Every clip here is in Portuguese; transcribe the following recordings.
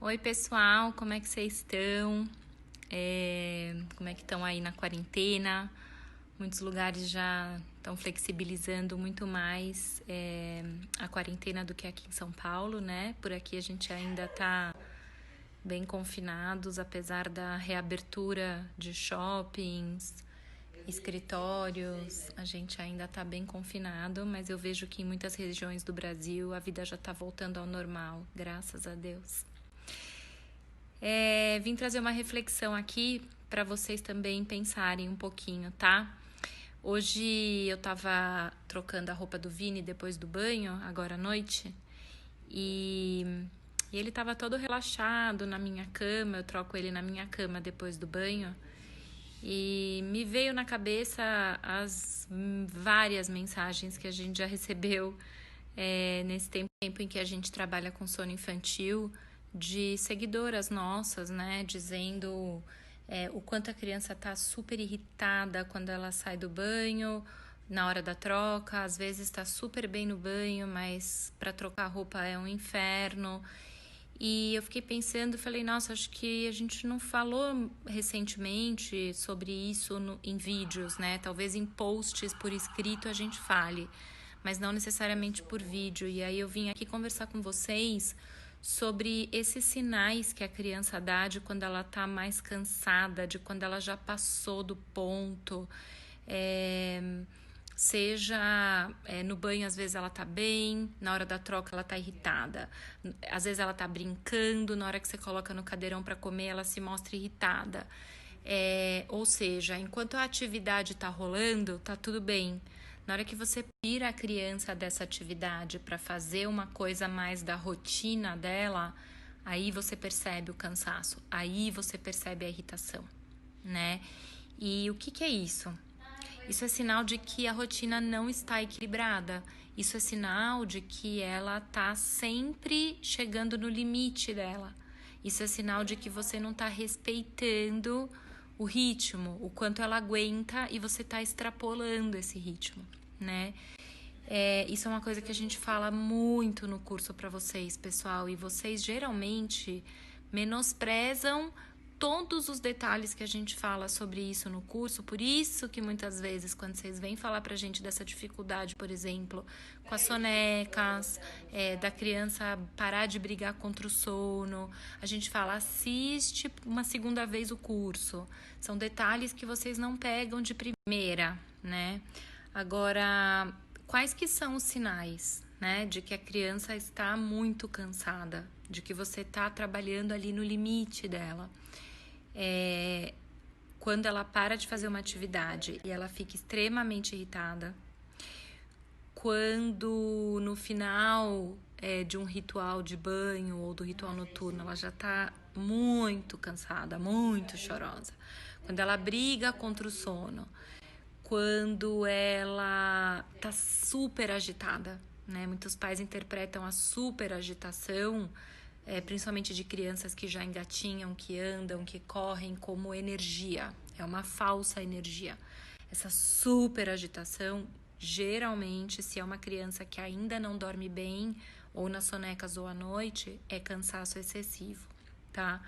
Oi, pessoal, como é que vocês estão? Como é que estão aí na quarentena? Muitos lugares já estão flexibilizando muito mais a quarentena do que aqui em São Paulo, né? Por aqui a gente ainda está bem confinados, apesar da reabertura de shoppings, escritórios, a gente ainda está bem confinado, mas eu vejo que em muitas regiões do Brasil a vida já está voltando ao normal, graças a Deus. Vim trazer uma reflexão aqui para vocês também pensarem um pouquinho, tá? Hoje eu tava trocando a roupa do Vini depois do banho, agora à noite, e ele tava todo relaxado na minha cama, eu troco ele na minha cama depois do banho, e me veio na cabeça as várias mensagens que a gente já recebeu nesse tempo em que a gente trabalha com sono infantil, de seguidoras nossas, né, dizendo o quanto a criança tá super irritada quando ela sai do banho, na hora da troca, às vezes está super bem no banho, mas para trocar roupa é um inferno. E eu fiquei pensando, falei, nossa, acho que a gente não falou recentemente sobre isso em vídeos, né? Talvez em posts por escrito a gente fale, mas não necessariamente por vídeo. E aí eu vim aqui conversar com vocês sobre esses sinais que a criança dá de quando ela tá mais cansada, de quando ela já passou do ponto. Seja no banho, às vezes ela tá bem, na hora da troca ela tá irritada, às vezes ela tá brincando, na hora que você coloca no cadeirão para comer ela se mostra irritada. Ou seja, enquanto a atividade tá rolando, tá tudo bem. Na hora que você tira a criança dessa atividade para fazer uma coisa mais da rotina dela, aí você percebe o cansaço, aí você percebe a irritação, né? E o que é isso? Isso é sinal de que a rotina não está equilibrada. Isso é sinal de que ela está sempre chegando no limite dela. Isso é sinal de que você não está respeitando o ritmo, o quanto ela aguenta e você está extrapolando esse ritmo, né? Isso é uma coisa que a gente fala muito no curso para vocês, pessoal, e vocês geralmente menosprezam todos os detalhes que a gente fala sobre isso no curso, por isso que muitas vezes quando vocês vêm falar pra gente dessa dificuldade, por exemplo, com as sonecas, da criança parar de brigar contra o sono, a gente fala, assiste uma segunda vez o curso. São detalhes que vocês não pegam de primeira, né? Agora, quais que são os sinais, né, de que a criança está muito cansada, de que você está trabalhando ali no limite dela? Quando ela para de fazer uma atividade e ela fica extremamente irritada, quando no final de um ritual de banho ou do ritual noturno ela já está muito cansada, muito chorosa, quando ela briga contra o sono, quando ela tá super agitada, né? Muitos pais interpretam a super agitação, principalmente de crianças que já engatinham, que andam, que correm, como energia. É uma falsa energia. Essa super agitação, geralmente, se é uma criança que ainda não dorme bem, ou nas sonecas ou à noite, é cansaço excessivo, tá?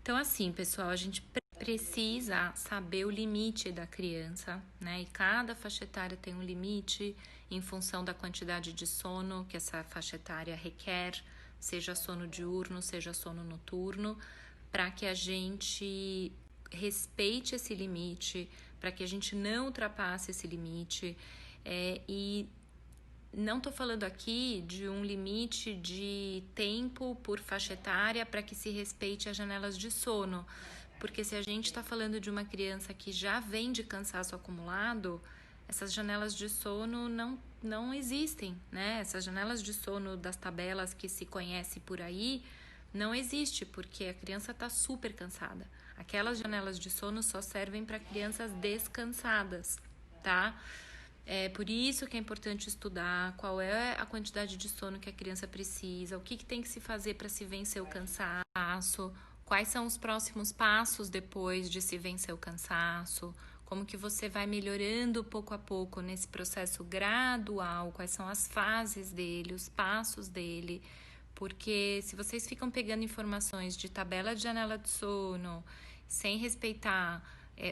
Então, assim, pessoal, a gente precisa saber o limite da criança, né? E cada faixa etária tem um limite em função da quantidade de sono que essa faixa etária requer, seja sono diurno, seja sono noturno, para que a gente respeite esse limite, para que a gente não ultrapasse esse limite. E não estou falando aqui de um limite de tempo por faixa etária para que se respeite as janelas de sono, porque se a gente está falando de uma criança que já vem de cansaço acumulado, essas janelas de sono não existem, né? Essas janelas de sono das tabelas que se conhece por aí não existe, porque a criança está super cansada. Aquelas janelas de sono só servem para crianças descansadas, tá? Por isso que é importante estudar qual é a quantidade de sono que a criança precisa, o que tem que se fazer para se vencer o cansaço, quais são os próximos passos depois de se vencer o cansaço, como que você vai melhorando pouco a pouco nesse processo gradual, quais são as fases dele, os passos dele, Porque se vocês ficam pegando informações de tabela de janela de sono, sem respeitar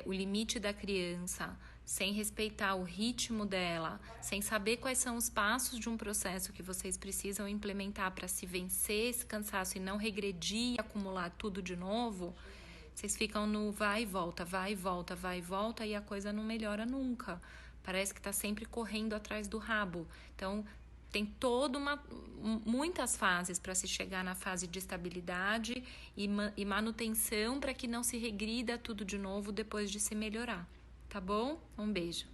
o limite da criança, sem respeitar o ritmo dela, sem saber quais são os passos de um processo que vocês precisam implementar para se vencer esse cansaço e não regredir e acumular tudo de novo, vocês ficam no vai e volta, vai e volta, vai e volta e a coisa não melhora nunca. Parece que está sempre correndo atrás do rabo. Então, tem muitas fases para se chegar na fase de estabilidade e manutenção para que não se regrida tudo de novo depois de se melhorar. Tá bom? Um beijo.